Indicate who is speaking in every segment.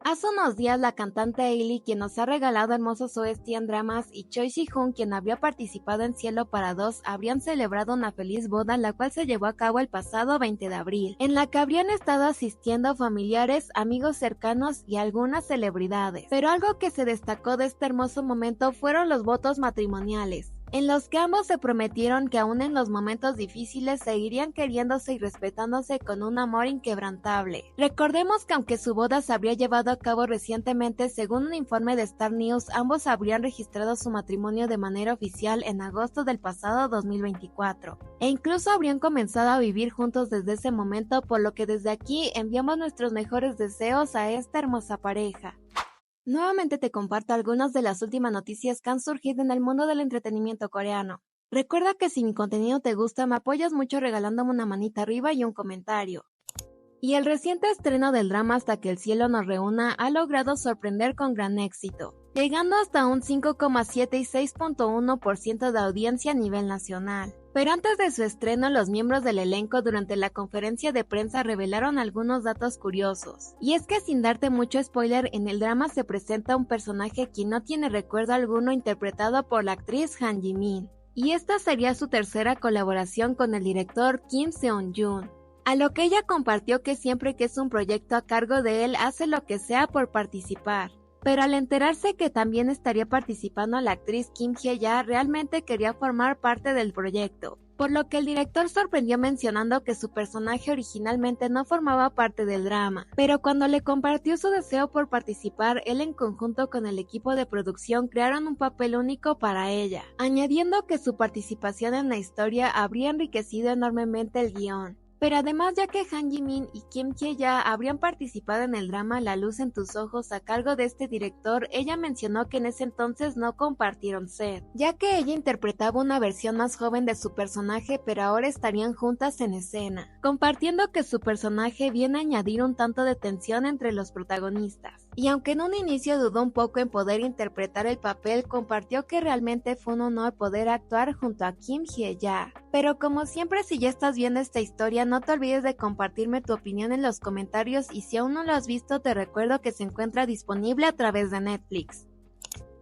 Speaker 1: Hace unos días la cantante Hailey, quien nos ha regalado hermosos OST en dramas, y Choi Si-hoon, quien habría participado en Cielo para Dos, habrían celebrado una feliz boda, la cual se llevó a cabo el pasado 20 de abril, en la que habrían estado asistiendo familiares, amigos cercanos y algunas celebridades. Pero algo que se destacó de este hermoso momento fueron los votos matrimoniales, en los que ambos se prometieron que aún en los momentos difíciles seguirían queriéndose y respetándose con un amor inquebrantable. Recordemos que aunque su boda se habría llevado a cabo recientemente, según un informe de Star News, ambos habrían registrado su matrimonio de manera oficial en agosto del pasado 2024, e incluso habrían comenzado a vivir juntos desde ese momento, por lo que desde aquí enviamos nuestros mejores deseos a esta hermosa pareja. Nuevamente te comparto algunas de las últimas noticias que han surgido en el mundo del entretenimiento coreano. Recuerda que si mi contenido te gusta, me apoyas mucho regalándome una manita arriba y un comentario. Y el reciente estreno del drama Hasta que el cielo nos reúna ha logrado sorprender con gran éxito, llegando hasta un 5,7 y 6,1% de audiencia a nivel nacional. Pero antes de su estreno, los miembros del elenco durante la conferencia de prensa revelaron algunos datos curiosos. Y es que sin darte mucho spoiler, en el drama se presenta un personaje quien no tiene recuerdo alguno, interpretado por la actriz Han Ji-min. Y esta sería su tercera colaboración con el director Kim Seon-joon. A lo que ella compartió que siempre que es un proyecto a cargo de él, hace lo que sea por participar. Pero al enterarse que también estaría participando la actriz Kim Hye-ja, realmente quería formar parte del proyecto, por lo que el director sorprendió mencionando que su personaje originalmente no formaba parte del drama, pero cuando le compartió su deseo por participar, él en conjunto con el equipo de producción crearon un papel único para ella, añadiendo que su participación en la historia habría enriquecido enormemente el guión. Pero además, ya que Han Ji-min y Kim Hye-ja habrían participado en el drama La luz en tus ojos a cargo de este director, ella mencionó que en ese entonces no compartieron set, ya que ella interpretaba una versión más joven de su personaje, pero ahora estarían juntas en escena, compartiendo que su personaje viene a añadir un tanto de tensión entre los protagonistas. Y aunque en un inicio dudó un poco en poder interpretar el papel, compartió que realmente fue un honor poder actuar junto a Kim Hye-ja. Pero como siempre, si ya estás viendo esta historia, no te olvides de compartirme tu opinión en los comentarios, y si aún no lo has visto, te recuerdo que se encuentra disponible a través de Netflix.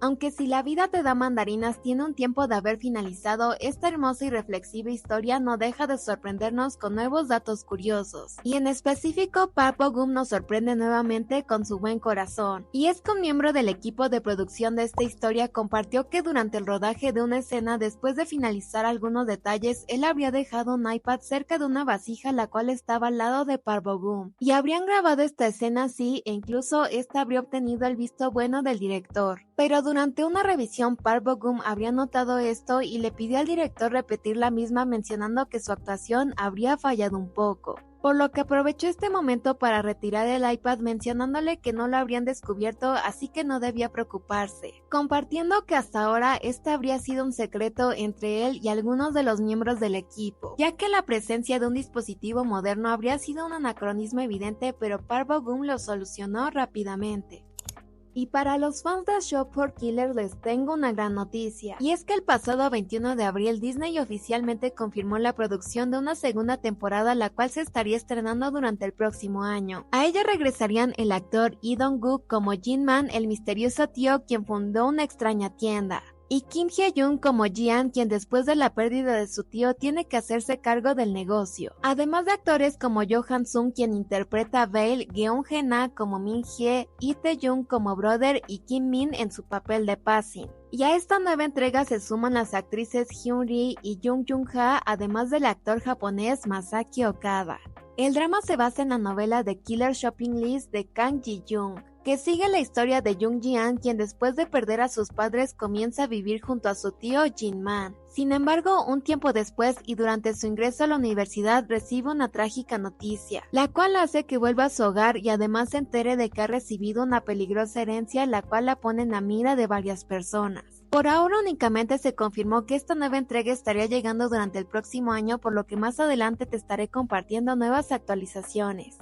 Speaker 1: Aunque Si la vida te da mandarinas tiene un tiempo de haber finalizado, esta hermosa y reflexiva historia no deja de sorprendernos con nuevos datos curiosos. Y en específico, Park Bo-gum nos sorprende nuevamente con su buen corazón. Y es que un miembro del equipo de producción de esta historia compartió que durante el rodaje de una escena, después de finalizar algunos detalles, él habría dejado un iPad cerca de una vasija la cual estaba al lado de Park Bo-gum. Y habrían grabado esta escena así, e incluso esta habría obtenido el visto bueno del director. Pero durante una revisión, Park Bo-gum habría notado esto y le pidió al director repetir la misma, mencionando que su actuación habría fallado un poco, por lo que aprovechó este momento para retirar el iPad, mencionándole que no lo habrían descubierto, así que no debía preocuparse, compartiendo que hasta ahora este habría sido un secreto entre él y algunos de los miembros del equipo, ya que la presencia de un dispositivo moderno habría sido un anacronismo evidente, pero Park Bo-gum lo solucionó rápidamente. Y para los fans de Shop for Killers les tengo una gran noticia, y es que el pasado 21 de abril Disney oficialmente confirmó la producción de una segunda temporada, la cual se estaría estrenando durante el próximo año. A ella regresarían el actor Lee Dong-gook como Jin-man, el misterioso tío quien fundó una extraña tienda, y Kim Hye-jun como Ji-an, quien después de la pérdida de su tío tiene que hacerse cargo del negocio. Además de actores como Jo Han-sung, quien interpreta a Veil, Geun Hae-na como Min-hye, Lee Tae-jung como Brother y Kim Min en su papel de Passing. Y a esta nueva entrega se suman las actrices Hyun-ri y Jung Jung-ha, además del actor japonés Masaki Okada. El drama se basa en la novela The Killer Shopping List de Kang Ji-young, que sigue la historia de Jung Ji-an, quien después de perder a sus padres comienza a vivir junto a su tío Jin-man. Sin embargo, un tiempo después y durante su ingreso a la universidad recibe una trágica noticia, la cual hace que vuelva a su hogar y además se entere de que ha recibido una peligrosa herencia, la cual la pone en la mira de varias personas. Por ahora únicamente se confirmó que esta nueva entrega estaría llegando durante el próximo año, por lo que más adelante te estaré compartiendo nuevas actualizaciones.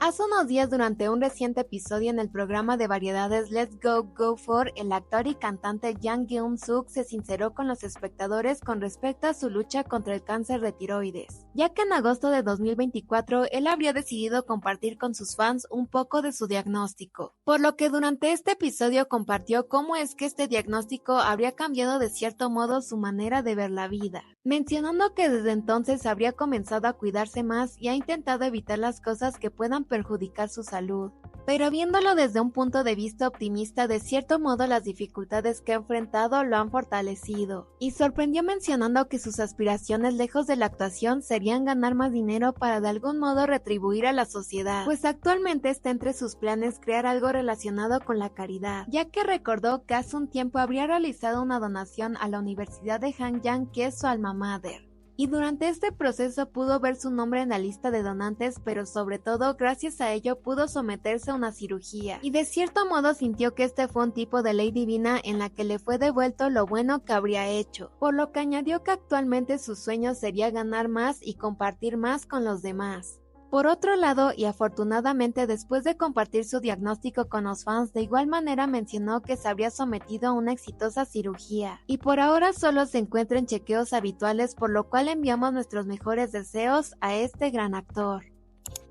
Speaker 1: Hace unos días, durante un reciente episodio en el programa de variedades Let's Go Go For, el actor y cantante Jang Geum-suk se sinceró con los espectadores con respecto a su lucha contra el cáncer de tiroides, ya que en agosto de 2024 él habría decidido compartir con sus fans un poco de su diagnóstico, por lo que durante este episodio compartió cómo es que este diagnóstico habría cambiado de cierto modo su manera de ver la vida, mencionando que desde entonces habría comenzado a cuidarse más y ha intentado evitar las cosas que puedan perjudicar su salud. Pero viéndolo desde un punto de vista optimista, de cierto modo las dificultades que ha enfrentado lo han fortalecido, y sorprendió mencionando que sus aspiraciones lejos de la actuación serían ganar más dinero para de algún modo retribuir a la sociedad, pues actualmente está entre sus planes crear algo relacionado con la caridad, ya que recordó que hace un tiempo habría realizado una donación a la Universidad de Hanyang, que es su alma mater. Y durante este proceso pudo ver su nombre en la lista de donantes, pero sobre todo gracias a ello pudo someterse a una cirugía, y de cierto modo sintió que este fue un tipo de ley divina en la que le fue devuelto lo bueno que habría hecho, por lo que añadió que actualmente su sueño sería ganar más y compartir más con los demás. Por otro lado, y afortunadamente después de compartir su diagnóstico con los fans, de igual manera mencionó que se habría sometido a una exitosa cirugía, y por ahora solo se encuentra en chequeos habituales, por lo cual enviamos nuestros mejores deseos a este gran actor.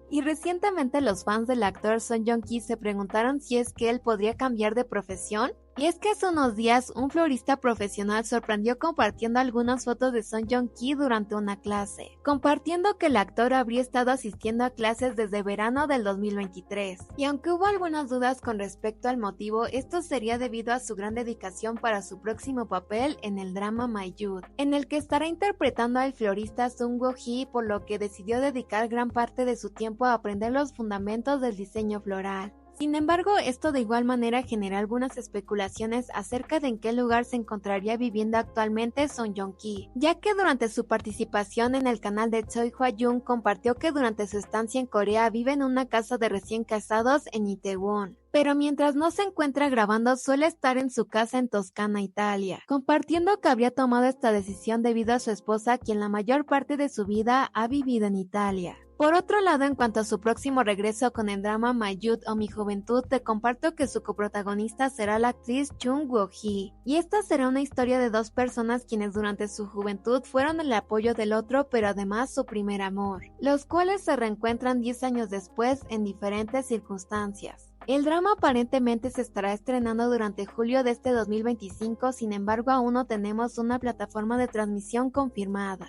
Speaker 1: Y recientemente los fans del actor Song Joong-ki se preguntaron si es que él podría cambiar de profesión. Y es que hace unos días un florista profesional sorprendió compartiendo algunas fotos de Song Joong-ki durante una clase, compartiendo que el actor habría estado asistiendo a clases desde verano del 2023. Y aunque hubo algunas dudas con respecto al motivo, esto sería debido a su gran dedicación para su próximo papel en el drama My Youth, en el que estará interpretando al florista Sung Woo-hee, por lo que decidió dedicar gran parte de su tiempo a aprender los fundamentos del diseño floral. Sin embargo, esto de igual manera generó algunas especulaciones acerca de en qué lugar se encontraría viviendo actualmente Song Joong-ki, ya que durante su participación en el canal de Choi Hwa-jung compartió que durante su estancia en Corea vive en una casa de recién casados en Itaewon. Pero mientras no se encuentra grabando suele estar en su casa en Toscana, Italia, compartiendo que habría tomado esta decisión debido a su esposa, quien la mayor parte de su vida ha vivido en Italia. Por otro lado, en cuanto a su próximo regreso con el drama My Youth o Mi Juventud, te comparto que su coprotagonista será la actriz Chung Woo-hee, y esta será una historia de dos personas quienes durante su juventud fueron el apoyo del otro, pero además su primer amor, los cuales se reencuentran 10 años después en diferentes circunstancias. El drama aparentemente se estará estrenando durante julio de este 2025, sin embargo aún no tenemos una plataforma de transmisión confirmada.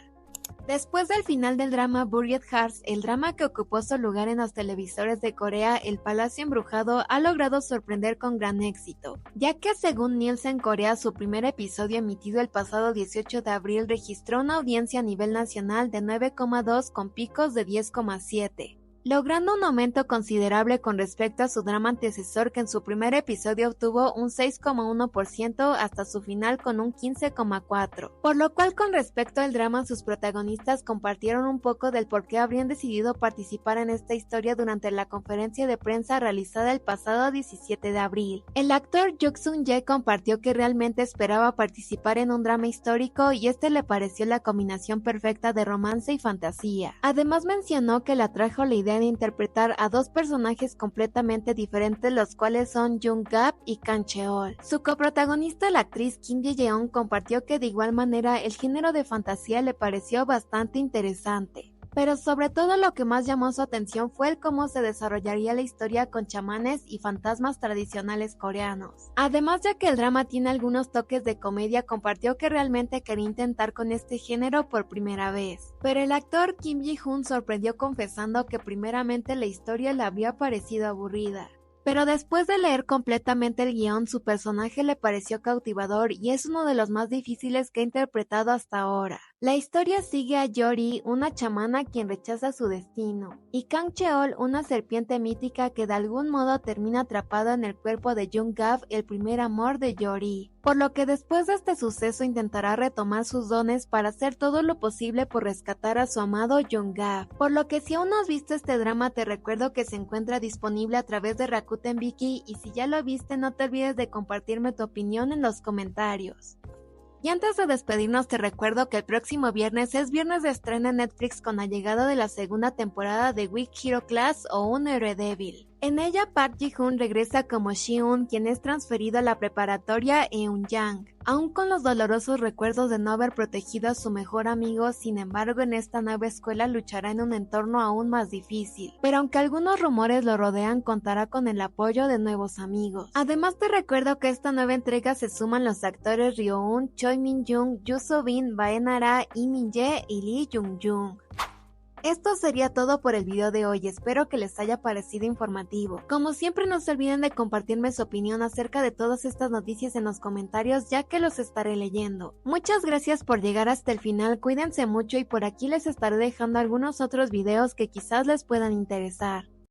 Speaker 1: Después del final del drama Buried Hearts, el drama que ocupó su lugar en los televisores de Corea, El Palacio Embrujado, ha logrado sorprender con gran éxito, ya que según Nielsen Corea, su primer episodio emitido el pasado 18 de abril registró una audiencia a nivel nacional de 9,2 con picos de 10,7. Logrando un aumento considerable con respecto a su drama antecesor, que en su primer episodio obtuvo un 6,1% hasta su final con un 15,4%, por lo cual con respecto al drama sus protagonistas compartieron un poco del por qué habrían decidido participar en esta historia durante la conferencia de prensa realizada el pasado 17 de abril. El actor Yoo Sung-jae compartió que realmente esperaba participar en un drama histórico y este le pareció la combinación perfecta de romance y fantasía. Además mencionó que le atrajo la idea de interpretar a dos personajes completamente diferentes, los cuales son Jung Gap y Kang Cheol. Su coprotagonista, la actriz Kim Ji-yeon, compartió que de igual manera el género de fantasía le pareció bastante interesante. Pero sobre todo lo que más llamó su atención fue el cómo se desarrollaría la historia con chamanes y fantasmas tradicionales coreanos. Además, ya que el drama tiene algunos toques de comedia, compartió que realmente quería intentar con este género por primera vez. Pero el actor Kim Ji-hoon sorprendió confesando que primeramente la historia le habría parecido aburrida. Pero después de leer completamente el guión, su personaje le pareció cautivador y es uno de los más difíciles que ha interpretado hasta ahora. La historia sigue a Yori, una chamana quien rechaza su destino, y Kang Cheol, una serpiente mítica que de algún modo termina atrapado en el cuerpo de Jung Gap, el primer amor de Yori. Por lo que después de este suceso intentará retomar sus dones para hacer todo lo posible por rescatar a su amado Jung Gap. Por lo que si aún no has visto este drama, te recuerdo que se encuentra disponible a través de Rakuten Viki, y si ya lo viste no te olvides de compartirme tu opinión en los comentarios. Y antes de despedirnos te recuerdo que el próximo viernes es viernes de estreno en Netflix con la llegada de la segunda temporada de Weak Hero Class o Un héroe débil. En ella Park Ji-hoon regresa como Shi-eun, quien es transferido a la preparatoria Eun-yang. Aún con los dolorosos recuerdos de no haber protegido a su mejor amigo, sin embargo en esta nueva escuela luchará en un entorno aún más difícil. Pero aunque algunos rumores lo rodean, contará con el apoyo de nuevos amigos. Además te recuerdo que esta nueva entrega se suman los actores Ryo-eun, Choi Min-jung, Yoo So-bin, Bae Nara, Lee Min-jae y Lee Jung-jung. Esto sería todo por el video de hoy, espero que les haya parecido informativo. Como siempre no se olviden de compartirme su opinión acerca de todas estas noticias en los comentarios, ya que los estaré leyendo. Muchas gracias por llegar hasta el final, cuídense mucho y por aquí les estaré dejando algunos otros videos que quizás les puedan interesar.